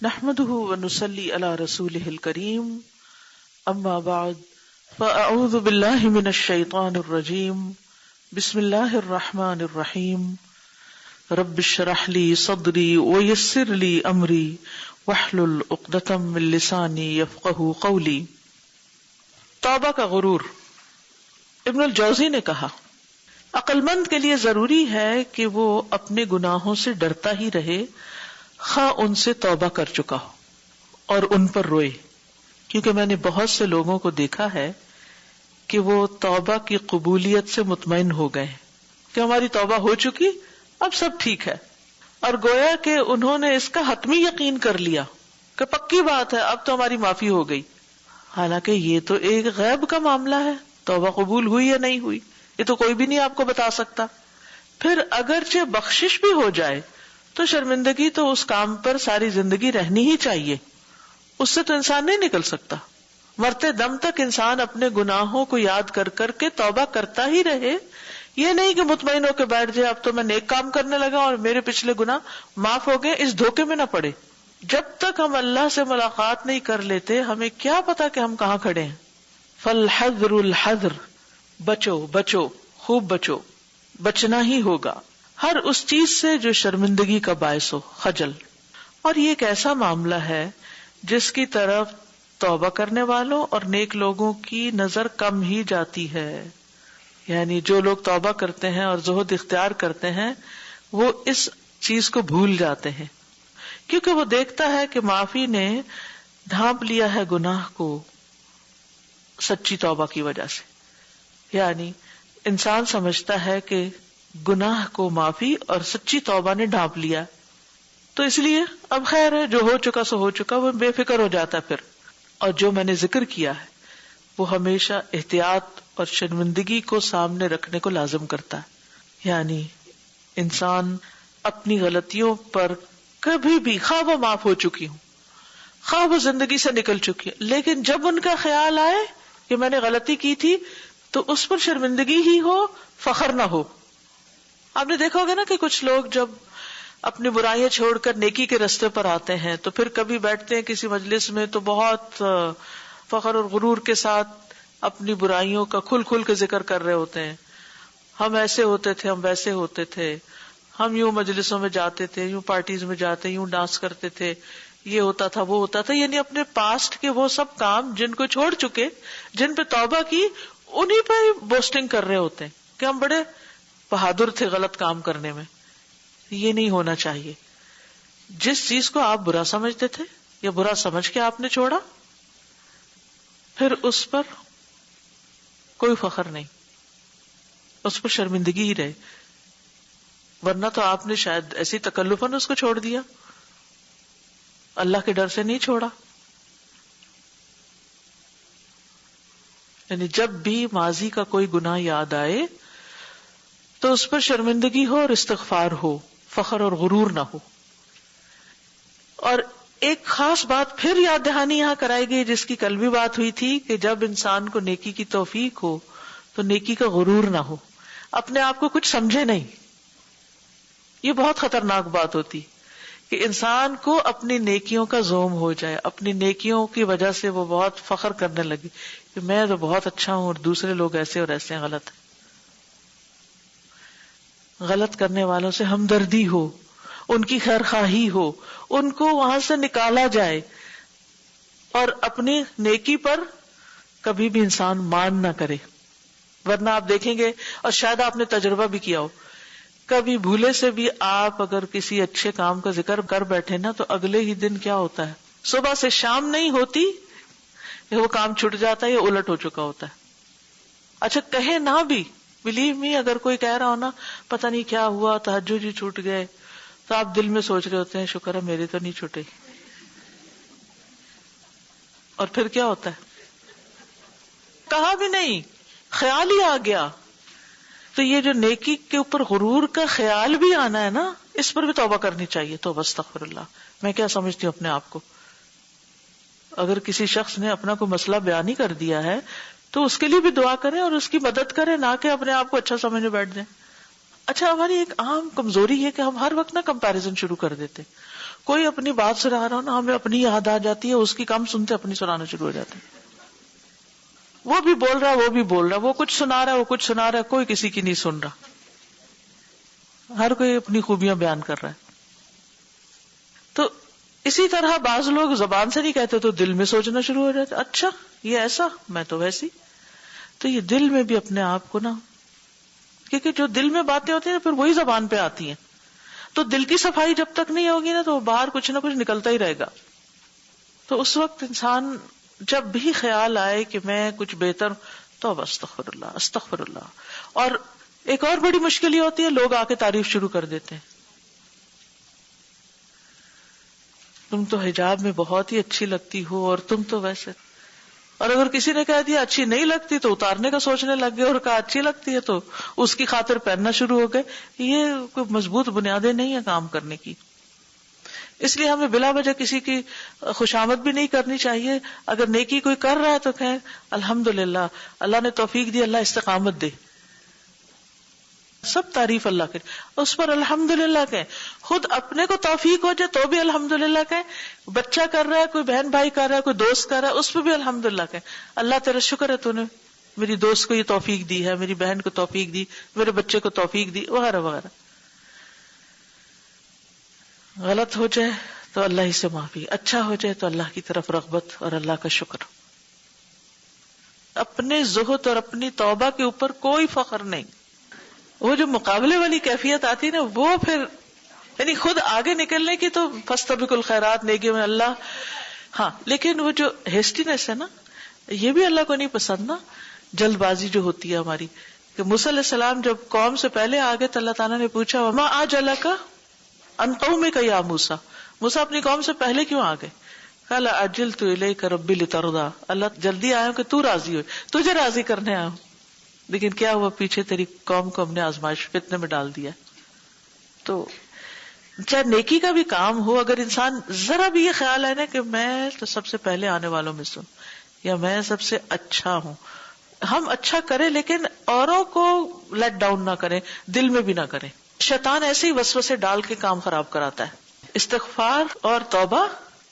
نحمده ونصلي على رسوله الكريم اما بعد فاعوذ بالله من الشيطان الرجيم بسم الله الرحمن الرحيم رب اشرح لي صدري ويسر لي امري واحلل عقدة من لساني يفقهوا قولي۔ توبہ کا غرور۔ ابن الجوزی نے کہا عقل مند کے لیے ضروری ہے کہ وہ اپنے گناہوں سے ڈرتا ہی رہے، خواہ ان سے توبہ کر چکا ہو اور ان پر روئے، کیونکہ میں نے بہت سے لوگوں کو دیکھا ہے کہ وہ توبہ کی قبولیت سے مطمئن ہو گئے کہ ہماری توبہ ہو چکی، اب سب ٹھیک ہے، اور گویا کہ انہوں نے اس کا حتمی یقین کر لیا کہ پکی بات ہے اب تو ہماری معافی ہو گئی، حالانکہ یہ تو ایک غیب کا معاملہ ہے، توبہ قبول ہوئی یا نہیں ہوئی یہ تو کوئی بھی نہیں آپ کو بتا سکتا۔ پھر اگرچہ بخشش بھی ہو جائے تو شرمندگی تو اس کام پر ساری زندگی رہنی ہی چاہیے، اس سے تو انسان نہیں نکل سکتا۔ مرتے دم تک انسان اپنے گناہوں کو یاد کر کر کے توبہ کرتا ہی رہے، یہ نہیں کہ مطمئن ہو کے بیٹھ جائے اب تو میں نیک کام کرنے لگا اور میرے پچھلے گناہ معاف ہو گئے، اس دھوکے میں نہ پڑے۔ جب تک ہم اللہ سے ملاقات نہیں کر لیتے ہمیں کیا پتا کہ ہم کہاں کھڑے ہیں۔ فالحذر الحذر، بچو بچو، خوب بچو، بچنا ہی ہوگا ہر اس چیز سے جو شرمندگی کا باعث ہو، خجل۔ اور یہ ایک ایسا معاملہ ہے جس کی طرف توبہ کرنے والوں اور نیک لوگوں کی نظر کم ہی جاتی ہے، یعنی جو لوگ توبہ کرتے ہیں اور زہد اختیار کرتے ہیں وہ اس چیز کو بھول جاتے ہیں، کیونکہ وہ دیکھتا ہے کہ معافی نے ڈھانپ لیا ہے گناہ کو سچی توبہ کی وجہ سے، یعنی انسان سمجھتا ہے کہ گناہ کو معافی اور سچی توبہ نے ڈھانپ لیا، تو اس لیے اب خیر ہے، جو ہو چکا سو ہو چکا، وہ بے فکر ہو جاتا ہے۔ پھر اور جو میں نے ذکر کیا ہے وہ ہمیشہ احتیاط اور شرمندگی کو سامنے رکھنے کو لازم کرتا ہے، یعنی انسان اپنی غلطیوں پر کبھی بھی، خواہ وہ معاف ہو چکی ہوں، خواہ وہ زندگی سے نکل چکی ہے، لیکن جب ان کا خیال آئے کہ میں نے غلطی کی تھی تو اس پر شرمندگی ہی ہو، فخر نہ ہو۔ آپ نے دیکھا ہوگا نا کہ کچھ لوگ جب اپنی برائیاں چھوڑ کر نیکی کے رستے پر آتے ہیں تو پھر کبھی بیٹھتے ہیں کسی مجلس میں تو بہت فخر اور غرور کے ساتھ اپنی برائیوں کا کھل کھل کے ذکر کر رہے ہوتے ہیں، ہم ایسے ہوتے تھے، ہم ویسے ہوتے تھے، ہم یوں مجلسوں میں جاتے تھے، یوں پارٹیز میں جاتے، یوں ڈانس کرتے تھے، یہ ہوتا تھا وہ ہوتا تھا، یعنی اپنے پاسٹ کے وہ سب کام جن کو چھوڑ چکے، جن پہ توبہ کی، انہی پہ بوسٹنگ کر رہے ہوتے ہیں کہ ہم بڑے بہادر تھے غلط کام کرنے میں۔ یہ نہیں ہونا چاہیے۔ جس چیز کو آپ برا سمجھتے تھے یا برا سمجھ کے آپ نے چھوڑا، پھر اس پر کوئی فخر نہیں، اس پر شرمندگی ہی رہے، ورنہ تو آپ نے شاید ایسی تکلفاً اس کو چھوڑ دیا، اللہ کے ڈر سے نہیں چھوڑا۔ یعنی جب بھی ماضی کا کوئی گناہ یاد آئے تو اس پر شرمندگی ہو اور استغفار ہو، فخر اور غرور نہ ہو۔ اور ایک خاص بات پھر یاد دہانی یہاں کرائی گئی جس کی کل بھی بات ہوئی تھی کہ جب انسان کو نیکی کی توفیق ہو تو نیکی کا غرور نہ ہو، اپنے آپ کو کچھ سمجھے نہیں۔ یہ بہت خطرناک بات ہوتی کہ انسان کو اپنی نیکیوں کا زوم ہو جائے، اپنی نیکیوں کی وجہ سے وہ بہت فخر کرنے لگے کہ میں تو بہت اچھا ہوں اور دوسرے لوگ ایسے اور ایسے ہیں، غلط ہے۔ غلط کرنے والوں سے ہمدردی ہو، ان کی خیر خواہی ہو، ان کو وہاں سے نکالا جائے، اور اپنی نیکی پر کبھی بھی انسان مان نہ کرے، ورنہ آپ دیکھیں گے، اور شاید آپ نے تجربہ بھی کیا ہو، کبھی بھولے سے بھی آپ اگر کسی اچھے کام کا ذکر کر بیٹھے نا تو اگلے ہی دن کیا ہوتا ہے، صبح سے شام نہیں ہوتی وہ کام چھٹ جاتا ہے یا الٹ ہو چکا ہوتا ہے۔ اچھا کہے نہ بھی، بلیو می، اگر کوئی کہہ رہا ہو نا پتہ نہیں کیا ہوا، تہجد ہی چھوٹ گئے، تو آپ دل میں سوچ رہے ہوتے ہیں شکر ہے میرے تو نہیں چھوٹے، اور پھر کیا ہوتا ہے، کہا بھی نہیں، خیال ہی آ گیا۔ تو یہ جو نیکی کے اوپر غرور کا خیال بھی آنا ہے نا، اس پر بھی توبہ کرنی چاہیے۔ توبہ، استغفر اللہ، میں کیا سمجھتی ہوں اپنے آپ کو، اگر کسی شخص نے اپنا کوئی مسئلہ بیان ہی کر دیا ہے تو اس کے لیے بھی دعا کریں اور اس کی مدد کریں، نہ کہ اپنے آپ کو اچھا سمجھنے بیٹھ جائیں۔ اچھا، ہماری ایک عام کمزوری ہے کہ ہم ہر وقت نا کمپیرزن شروع کر دیتے، کوئی اپنی بات سنا رہا ہو نا، ہمیں اپنی یاد آ جاتی ہے، اس کی کم سنتے اپنی سنانا شروع ہو جاتے ہیں. وہ بھی بول رہا ہے، وہ بھی بول رہا ہے، وہ کچھ سنا رہا ہے، وہ کچھ سنا رہا ہے، کوئی کسی کی نہیں سن رہا، ہر کوئی اپنی خوبیاں بیان کر رہا ہے. تو اسی طرح بعض لوگ زبان سے نہیں کہتے تو دل میں سوچنا شروع ہو جاتے، اچھا یہ ایسا، میں تو ویسی. تو یہ دل میں بھی اپنے آپ کو نا، کیونکہ جو دل میں باتیں ہوتی ہیں پھر وہی زبان پہ آتی ہیں. تو دل کی صفائی جب تک نہیں ہوگی نا تو باہر کچھ نہ کچھ نکلتا ہی رہے گا. تو اس وقت انسان جب بھی خیال آئے کہ میں کچھ بہتر، تو اب استغفر اللہ استغفر اللہ. اور ایک اور بڑی مشکل یہ ہوتی ہے، لوگ آ کے تعریف شروع کر دیتے ہیں، تم تو حجاب میں بہت ہی اچھی لگتی ہو، اور تم تو ویسے. اور اگر کسی نے کہہ دیا اچھی نہیں لگتی تو اتارنے کا سوچنے لگ گئے، اور کہا اچھی لگتی ہے تو اس کی خاطر پہننا شروع ہو گئے. یہ کوئی مضبوط بنیادیں نہیں ہیں کام کرنے کی. اس لیے ہمیں بلا وجہ کسی کی خوشامد بھی نہیں کرنی چاہیے. اگر نیکی کوئی کر رہا ہے تو کہیں الحمدللہ، اللہ نے توفیق دی، اللہ استقامت دے. سب تعریف اللہ کی، اس پر الحمدللہ کہیں. خود اپنے کو توفیق ہو جائے تو بھی الحمدللہ کہیں. بچہ کر رہا ہے، کوئی بہن بھائی کر رہا ہے، کوئی دوست کر رہا ہے، اس پہ بھی الحمدللہ کہیں. اللہ تیرا شکر ہے، تو نے میری دوست کو یہ توفیق دی ہے، میری بہن کو توفیق دی، میرے بچے کو توفیق دی، وغیرہ وغیرہ. غلط ہو جائے تو اللہ ہی سے معافی، اچھا ہو جائے تو اللہ کی طرف رغبت اور اللہ کا شکر. اپنے زہد اور اپنی توبہ کے اوپر کوئی فخر نہیں. وہ جو مقابلے والی کیفیت آتی ہے نا، وہ پھر یعنی خود آگے نکلنے کی تو فاستبقوا الخیرات، نیکی میں اللہ. ہاں لیکن وہ جو ہیسٹینس ہے نا، یہ بھی اللہ کو نہیں پسند نا. جلد بازی جو ہوتی ہے ہماری، کہ موسیٰ علیہ السلام جب قوم سے پہلے آگے تو اللہ تعالیٰ نے پوچھا وما اعجلک ان قومک یا موسیٰ، موسیٰ اپنی قوم سے پہلے کیوں آ گئے؟ قال عجلت الیک ربی لترضی، اللہ جلدی آیا ہوں کہ تو راضی ہوئے، تجھے راضی کرنے آیا ہوں. لیکن کیا ہوا، پیچھے تیری قوم کو ہم نے آزمائش فتنے میں ڈال دیا. تو چاہے نیکی کا بھی کام ہو، اگر انسان ذرا بھی یہ خیال ہے نا کہ میں تو سب سے پہلے آنے والوں میں سن، یا میں سب سے اچھا ہوں، ہم اچھا کریں لیکن اوروں کو لیٹ ڈاؤن نہ کریں، دل میں بھی نہ کریں. شیطان ایسے ہی وسوسے ڈال کے کام خراب کراتا ہے. استغفار اور توبہ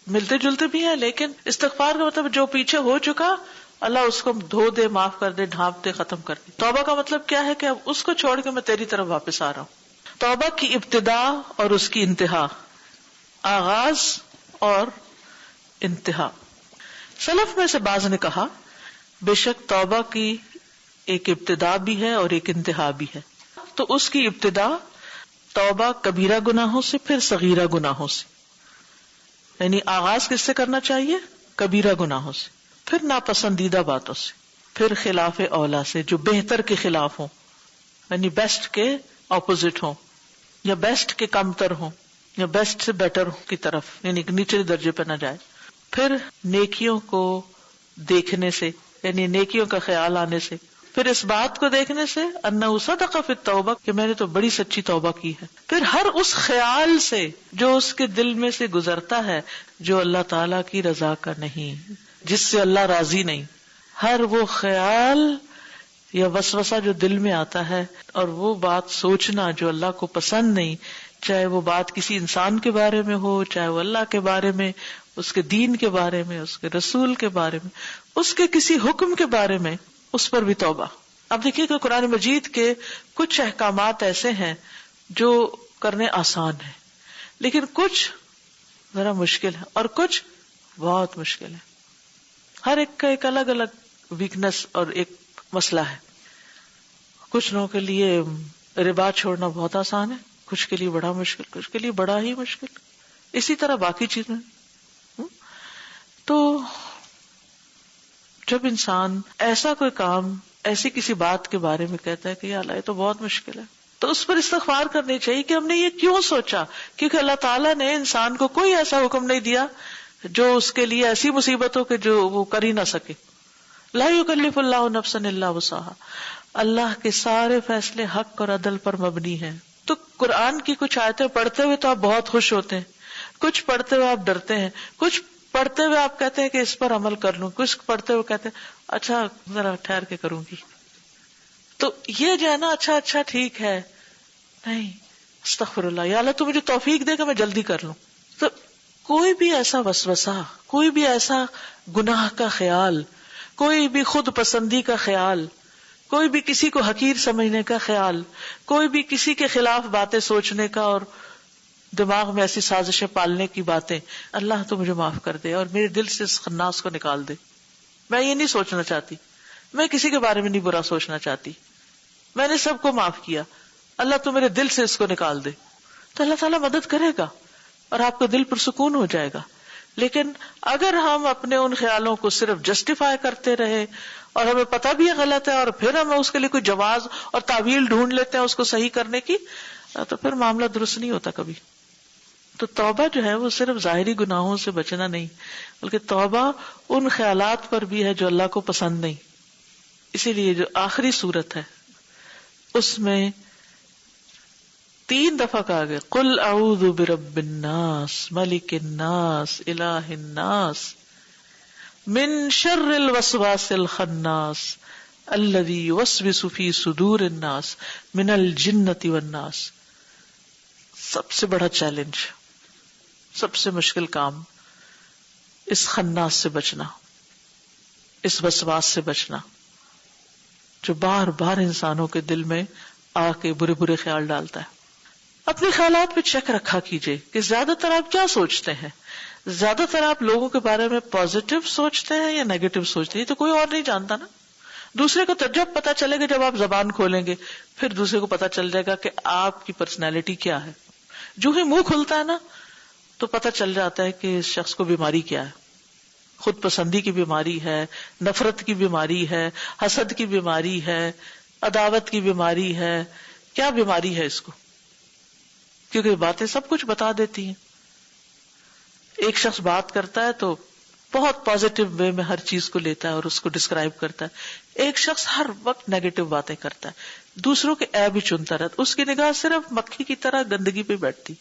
ملتے جلتے بھی ہیں، لیکن استغفار کا مطلب جو پیچھے ہو چکا اللہ اس کو دھو دے، معاف کر دے، ڈھانپ دے، ختم کر دے. توبہ کا مطلب کیا ہے کہ اب اس کو چھوڑ کے میں تیری طرف واپس آ رہا ہوں. توبہ کی ابتدا اور اس کی انتہا، آغاز اور انتہا. سلف میں سے بعض نے کہا بے شک توبہ کی ایک ابتدا بھی ہے اور ایک انتہا بھی ہے. تو اس کی ابتدا توبہ کبیرہ گناہوں سے، پھر صغیرہ گناہوں سے. یعنی آغاز کس سے کرنا چاہیے؟ کبیرہ گناہوں سے، پھر ناپسندیدہ باتوں سے، پھر خلاف اولا سے جو بہتر کے خلاف ہوں، یعنی بیسٹ کے اپوزٹ ہوں، یا بیسٹ کے کم تر ہوں، یا بیسٹ سے بیٹر کی طرف، یعنی نیچے درجے پہ نہ جائے. پھر نیکیوں کو دیکھنے سے، یعنی نیکیوں کا خیال آنے سے، پھر اس بات کو دیکھنے سے انہ صدق فی التوبہ کہ میں نے تو بڑی سچی توبہ کی ہے. پھر ہر اس خیال سے جو اس کے دل میں سے گزرتا ہے جو اللہ تعالی کی رضا کا نہیں، جس سے اللہ راضی نہیں، ہر وہ خیال یا وسوسہ جو دل میں آتا ہے اور وہ بات سوچنا جو اللہ کو پسند نہیں، چاہے وہ بات کسی انسان کے بارے میں ہو، چاہے وہ اللہ کے بارے میں، اس کے دین کے بارے میں، اس کے رسول کے بارے میں، اس کے کسی حکم کے بارے میں، اس پر بھی توبہ. اب دیکھیے کہ قرآن مجید کے کچھ احکامات ایسے ہیں جو کرنے آسان ہیں، لیکن کچھ ذرا مشکل ہے اور کچھ بہت مشکل ہے. ہر ایک کا ایک الگ الگ ویکنس اور ایک مسئلہ ہے. کچھ لوگوں کے لیے ربا چھوڑنا بہت آسان ہے، کچھ کے لیے بڑا مشکل، کچھ کے لیے بڑا ہی مشکل، اسی طرح باقی چیزیں. تو جب انسان ایسا کوئی کام، ایسی کسی بات کے بارے میں کہتا ہے کہ یا اللہ یہ تو بہت مشکل ہے، تو اس پر استغفار کرنی چاہیے کہ ہم نے یہ کیوں سوچا، کیونکہ اللہ تعالیٰ نے انسان کو کوئی ایسا حکم نہیں دیا جو اس کے لیے ایسی مصیبت ہو کہ جو وہ کر ہی نہ سکے. لا یکلف اللہ نفسا الا وسعها، اللہ کے سارے فیصلے حق اور عدل پر مبنی ہیں. تو قرآن کی کچھ آیتیں پڑھتے ہوئے تو آپ بہت خوش ہوتے ہیں، کچھ پڑھتے ہوئے آپ ڈرتے ہیں، کچھ پڑھتے ہوئے آپ کہتے ہیں کہ اس پر عمل کر لوں، کچھ پڑھتے ہوئے کہتے ہیں اچھا ذرا ٹھہر کے کروں گی. تو یہ جو ہے نا اچھا ٹھیک ہے، نہیں استغفر اللہ، یا اللہ تو مجھے توفیق دے کہ میں جلدی کر لوں. تو کوئی بھی ایسا وسوسہ، کوئی بھی ایسا گناہ کا خیال، کوئی بھی خود پسندی کا خیال، کوئی بھی کسی کو حقیر سمجھنے کا خیال، کوئی بھی کسی کے خلاف باتیں سوچنے کا اور دماغ میں ایسی سازشیں پالنے کی باتیں، اللہ تو مجھے معاف کر دے اور میرے دل سے اس خناس کو نکال دے. میں یہ نہیں سوچنا چاہتی، میں کسی کے بارے میں نہیں برا سوچنا چاہتی، میں نے سب کو معاف کیا، اللہ تو میرے دل سے اس کو نکال دے. تو اللہ تعالیٰ مدد کرے گا اور آپ کا دل پرسکون ہو جائے گا. لیکن اگر ہم اپنے ان خیالوں کو صرف جسٹیفائی کرتے رہے اور ہمیں پتہ بھی غلط ہے اور پھر ہم اس کے لیے کوئی جواز اور تعویل ڈھونڈ لیتے ہیں اس کو صحیح کرنے کی، تو پھر معاملہ درست نہیں ہوتا کبھی. تو توبہ جو ہے وہ صرف ظاہری گناہوں سے بچنا نہیں، بلکہ توبہ ان خیالات پر بھی ہے جو اللہ کو پسند نہیں. اسی لیے جو آخری سورت ہے اس میں 3 دفعہ کہا گیا قل اعوذ برب الناس ملک الناس الہ الناس من شر الوسواس الخناس الذی یوسوس فی صدور الناس من الجنۃ والناس. سب سے بڑا چیلنج، سب سے مشکل کام، اس خناس سے بچنا، اس وسواس سے بچنا جو بار بار انسانوں کے دل میں آ کے برے برے خیال ڈالتا ہے. اپنے خیالات پہ چیک رکھا کیجئے کہ زیادہ تر آپ کیا سوچتے ہیں. زیادہ تر آپ لوگوں کے بارے میں پازیٹیو سوچتے ہیں یا نیگیٹو سوچتے ہیں؟ یہ تو کوئی اور نہیں جانتا نا. دوسرے کو تو جب پتا چلے گا جب آپ زبان کھولیں گے، پھر دوسرے کو پتا چل جائے گا کہ آپ کی پرسنالٹی کیا ہے. جو ہی منہ کھلتا ہے نا تو پتا چل جاتا ہے کہ اس شخص کو بیماری کیا ہے. خود پسندی کی بیماری ہے، نفرت کی بیماری ہے، حسد کی بیماری ہے، عداوت کی بیماری ہے. کیا بیماری ہے اس کو؟ کیونکہ باتیں سب کچھ بتا دیتی ہیں. ایک شخص بات کرتا ہے تو بہت پازیٹیو وے میں ہر چیز کو لیتا ہے اور اس کو ڈسکرائب کرتا ہے. ایک شخص ہر وقت نیگیٹو باتیں کرتا ہے، دوسروں کے عیب ہی چنتا رہتا. اس کی نگاہ صرف مکھی کی طرح گندگی پہ بیٹھتی.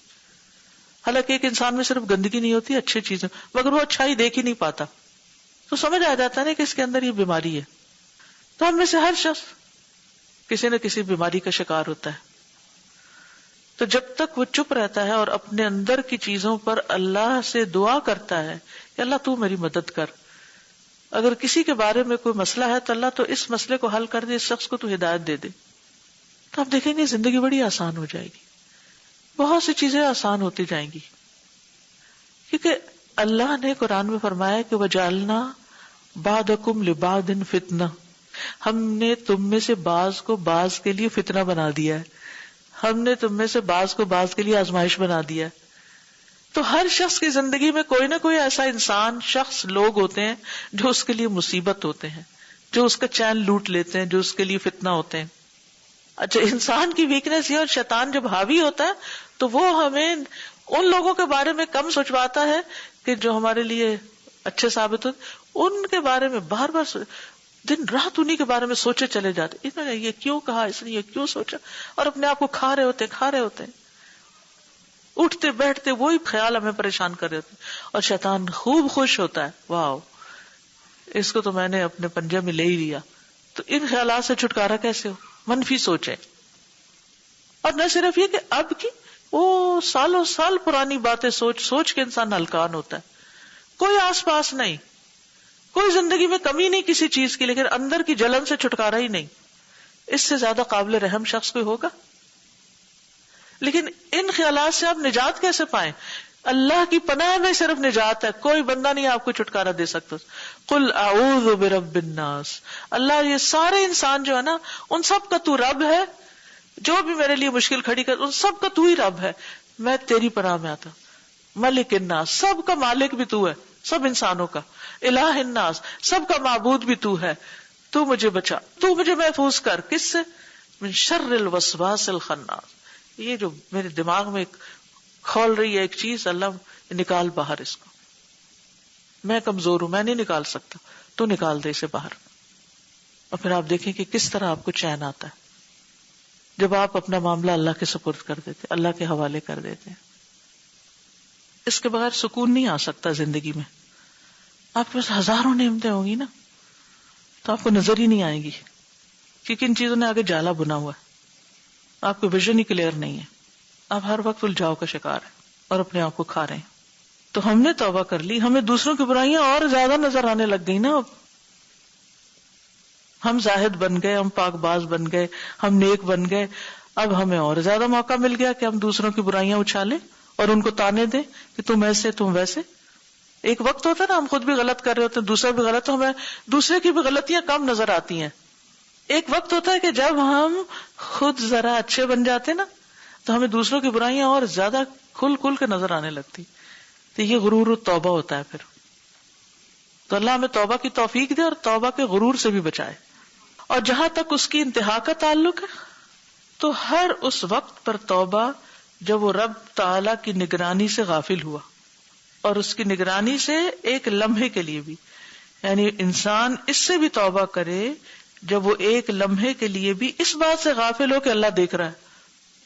حالانکہ ایک انسان میں صرف گندگی نہیں ہوتی، اچھی چیزیں، مگر وہ اچھائی دیکھ ہی نہیں پاتا. تو سمجھ آ جاتا ہے کہ اس کے اندر یہ بیماری ہے. تو ہم میں سے ہر شخص کسی نہ کسی بیماری کا شکار ہوتا ہے. تو جب تک وہ چپ رہتا ہے اور اپنے اندر کی چیزوں پر اللہ سے دعا کرتا ہے کہ اللہ تو میری مدد کر. اگر کسی کے بارے میں کوئی مسئلہ ہے تو اللہ تو اس مسئلے کو حل کر دے، اس شخص کو تو ہدایت دے دے. تو آپ دیکھیں گے زندگی بڑی آسان ہو جائے گی، بہت سی چیزیں آسان ہوتی جائیں گی. کیونکہ اللہ نے قرآن میں فرمایا کہ وَجَعَلْنَا بَعْضَكُمْ لِبَعْضٍ فِتْنَةً، ہم نے تم میں سے بعض کو بعض کے لیے فتنہ بنا دیا ہے، ہم نے تم میں سے بعض کو بعض کے لیے آزمائش بنا دیا ہے. تو ہر شخص کی زندگی میں کوئی نہ کوئی ایسا انسان، شخص، لوگ ہوتے ہیں جو اس کے لیے مصیبت ہوتے ہیں، جو اس کا چین لوٹ لیتے ہیں، جو اس کے لیے فتنہ ہوتے ہیں. اچھا، انسان کی ویکنیس یہ، اور شیطان جب حاوی ہوتا ہے تو وہ ہمیں ان لوگوں کے بارے میں کم سوچواتا ہے کہ جو ہمارے لیے اچھے ثابت ہوتے، ان کے بارے میں بار بار دن رات انہی کے بارے میں سوچے چلے جاتے. انہوں نے یہ کیوں کہا، اس نے یہ کیوں سوچا، اور اپنے آپ کو کھا رہے ہوتے ہیں. اٹھتے بیٹھتے وہی خیال ہمیں پریشان کر رہے ہوتے ہیں. اور شیطان خوب خوش ہوتا ہے، واو اس کو تو میں نے اپنے پنجے میں لے ہی لیا. تو ان خیالات سے چھٹکارا کیسے ہو؟ منفی سوچیں. اور نہ صرف یہ کہ اب کی، وہ سالوں سال پرانی باتیں سوچ سوچ کے انسان ہلکان ہوتا ہے. کوئی آس پاس نہیں، کوئی زندگی میں کمی نہیں کسی چیز کی، لیکن اندر کی جلن سے چھٹکارا ہی نہیں. اس سے زیادہ قابل رحم شخص کوئی ہوگا؟ لیکن ان خیالات سے آپ نجات کیسے پائیں؟ اللہ کی پناہ میں صرف نجات ہے، کوئی بندہ نہیں آپ کو چھٹکارا دے سکتا. قل اعوذ برب الناس، اللہ یہ سارے انسان جو ہے نا، ان سب کا تو رب ہے. جو بھی میرے لیے مشکل کھڑی کر، ان سب کا تو ہی رب ہے، میں تیری پناہ میں آتا. ملک الناس، سب کا مالک بھی تو ہے، سب انسانوں کا. الہ الناس، سب کا معبود بھی تو ہے. تو مجھے بچا، تو مجھے محفوظ کر. کس سے؟ من شر الوسواس الخناس. یہ جو میرے دماغ میں کھول رہی ہے ایک چیز، اللہ نکال باہر اس کو. میں کمزور ہوں، میں نہیں نکال سکتا، تو نکال دے اسے باہر. اور پھر آپ دیکھیں کہ کس طرح آپ کو چین آتا ہے جب آپ اپنا معاملہ اللہ کے سپرد کر دیتے، اللہ کے حوالے کر دیتے. اس کے بغیر سکون نہیں آ سکتا زندگی میں. آپ کے پاس ہزاروں نعمتیں ہوں گی نا، تو آپ کو نظر ہی نہیں آئے گی کہ کن چیزوں نے آگے جالا بنا ہوا ہے. آپ کو ویژن ہی کلیئر نہیں ہے، آپ ہر وقت الجھاؤ کا شکار ہیں اور اپنے آپ کو کھا رہے ہیں. تو ہم نے توبہ کر لی, ہمیں دوسروں کی برائیاں اور زیادہ نظر آنے لگ گئی نا. اب ہم زاہد بن گئے, ہم پاک باز بن گئے, ہم نیک بن گئے. اب ہمیں اور زیادہ موقع مل گیا کہ ہم دوسروں کی برائیاں اچھالیں اور ان کو تانے دیں کہ تم ایسے تم ویسے. ایک وقت ہوتا ہے نا ہم خود بھی غلط کر رہے ہوتے ہیں, دوسرا بھی غلط, تو ہمیں دوسرے کی بھی غلطیاں کم نظر آتی ہیں. ایک وقت ہوتا ہے کہ جب ہم خود ذرا اچھے بن جاتے نا تو ہمیں دوسروں کی برائیاں اور زیادہ کھل کھل کے نظر آنے لگتی. تو یہ غرور التوبہ ہوتا ہے. پھر تو اللہ ہمیں توبہ کی توفیق دے اور توبہ کے غرور سے بھی بچائے. اور جہاں تک اس کی انتہا کا تعلق ہے تو ہر اس وقت پر توبہ جب وہ رب تعالی کی نگرانی سے غافل ہوا, اور اس کی نگرانی سے ایک لمحے کے لیے بھی, یعنی انسان اس سے بھی توبہ کرے جب وہ ایک لمحے کے لیے بھی اس بات سے غافل ہو کہ اللہ دیکھ رہا ہے,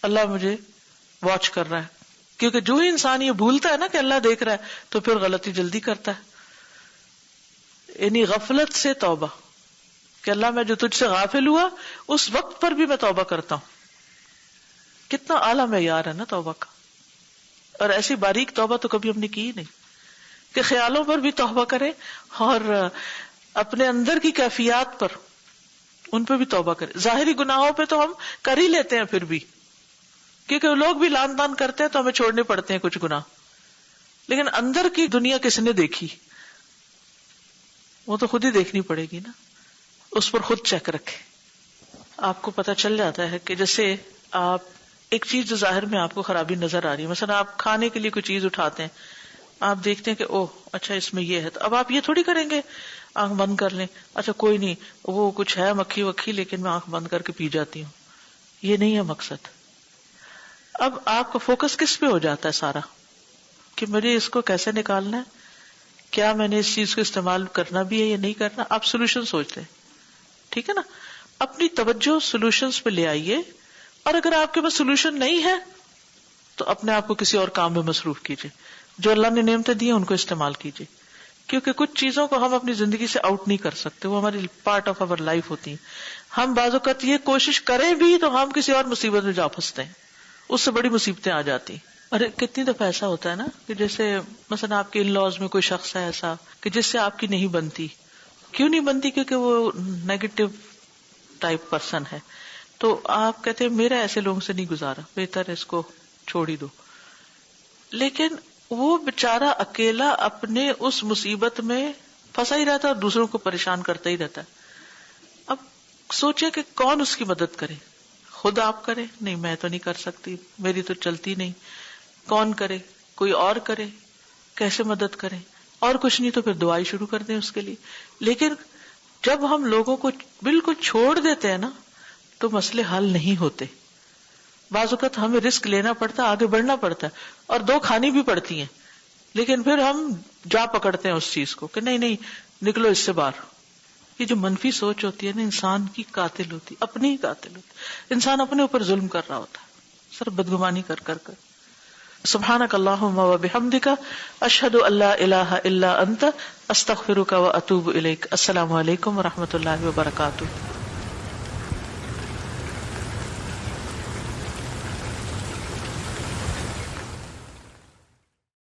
اللہ مجھے واچ کر رہا ہے. کیونکہ جو ہی انسان یہ بھولتا ہے نا کہ اللہ دیکھ رہا ہے تو پھر غلطی جلدی کرتا ہے. یعنی غفلت سے توبہ کہ اللہ میں جو تجھ سے غافل ہوا اس وقت پر بھی میں توبہ کرتا ہوں. کتنا اعلیٰ معیار ہے نا توبہ کا. اور ایسی باریک توبہ تو کبھی ہم نے کی ہی نہیں کہ خیالوں پر بھی توبہ کرے اور اپنے اندر کی کیفیات پر ان پہ بھی توبہ کرے. ظاہری گناہوں پہ تو ہم کر ہی لیتے ہیں پھر بھی, کیونکہ لوگ بھی لان تان کرتے ہیں تو ہمیں چھوڑنے پڑتے ہیں کچھ گناہ. لیکن اندر کی دنیا کس نے دیکھی, وہ تو خود ہی دیکھنی پڑے گی نا. اس پر خود چیک رکھے. آپ کو پتہ چل جاتا ہے کہ جیسے آپ ایک چیز جو ظاہر میں آپ کو خرابی نظر آ رہی ہے, مثلا آپ کھانے کے لیے کوئی چیز اٹھاتے ہیں, آپ دیکھتے ہیں کہ اوہ اچھا اس میں یہ ہے, تو اب آپ یہ تھوڑی کریں گے آنکھ بند کر لیں, اچھا کوئی نہیں وہ کچھ ہے مکھی وکھی لیکن میں آنکھ بند کر کے پی جاتی ہوں. یہ نہیں ہے مقصد. اب آپ کا فوکس کس پہ ہو جاتا ہے سارا کہ مجھے اس کو کیسے نکالنا ہے, کیا میں نے اس چیز کو استعمال کرنا بھی ہے یا نہیں کرنا. آپ سولوشن سوچتے ہیں, ٹھیک ہے نا. اپنی توجہ سولوشنز پہ لے آئیے, اور اگر آپ کے پاس سولوشن نہیں ہے تو اپنے آپ کو کسی اور کام میں مصروف کیجیے. جو اللہ نے نعمتیں دی ہیں ان کو استعمال کیجیے, کیونکہ کچھ چیزوں کو ہم اپنی زندگی سے آؤٹ نہیں کر سکتے, وہ ہماری پارٹ آف آور لائف ہوتی ہیں. ہم بعض اوقات یہ کوشش کریں بھی تو ہم کسی اور مصیبت میں جا پھنستے ہیں, اس سے بڑی مصیبتیں آ جاتی. اور کتنی دفعہ ایسا ہوتا ہے نا کہ جیسے مثلا آپ کے ان لاز میں کوئی شخص ہے ایسا کہ جس سے آپ کی نہیں بنتی. کیوں نہیں بنتی؟ کیونکہ وہ نیگیٹو ٹائپ پرسن ہے. تو آپ کہتے ہیں میرا ایسے لوگوں سے نہیں گزارا, بہتر ہے اس کو چھوڑ ہی دو. لیکن وہ بےچارا اکیلا اپنے اس مصیبت میں پھنسا ہی رہتا ہے اور دوسروں کو پریشان کرتا ہی رہتا ہے. اب سوچے کہ کون اس کی مدد کرے. خود آپ کرے؟ نہیں, میں تو نہیں کر سکتی, میری تو چلتی نہیں. کون کرے؟ کوئی اور کرے. کیسے مدد کرے؟ اور کچھ نہیں تو پھر دعائی شروع کر دیں اس کے لیے. لیکن جب ہم لوگوں کو بالکل چھوڑ دیتے ہیں نا تو مسئلے حل نہیں ہوتے. بعض اوقات ہمیں رسک لینا پڑتا ہے, آگے بڑھنا پڑتا ہے, اور دو کھانی بھی پڑتی ہیں, لیکن پھر ہم جا پکڑتے ہیں اس چیز کو کہ نہیں نہیں نکلو اس سے باہر. یہ جو منفی سوچ ہوتی ہے نا انسان کی قاتل ہوتی, اپنی ہی قاتل ہوتی. انسان اپنے اوپر ظلم کر رہا ہوتا ہے صرف بدگمانی کر کر کر. سبحانک اللہم و بحمدک اشہد ان لا الہ الا انت استغفرک و اتوب الیک. السلام علیکم و رحمۃ اللہ وبرکاتہ.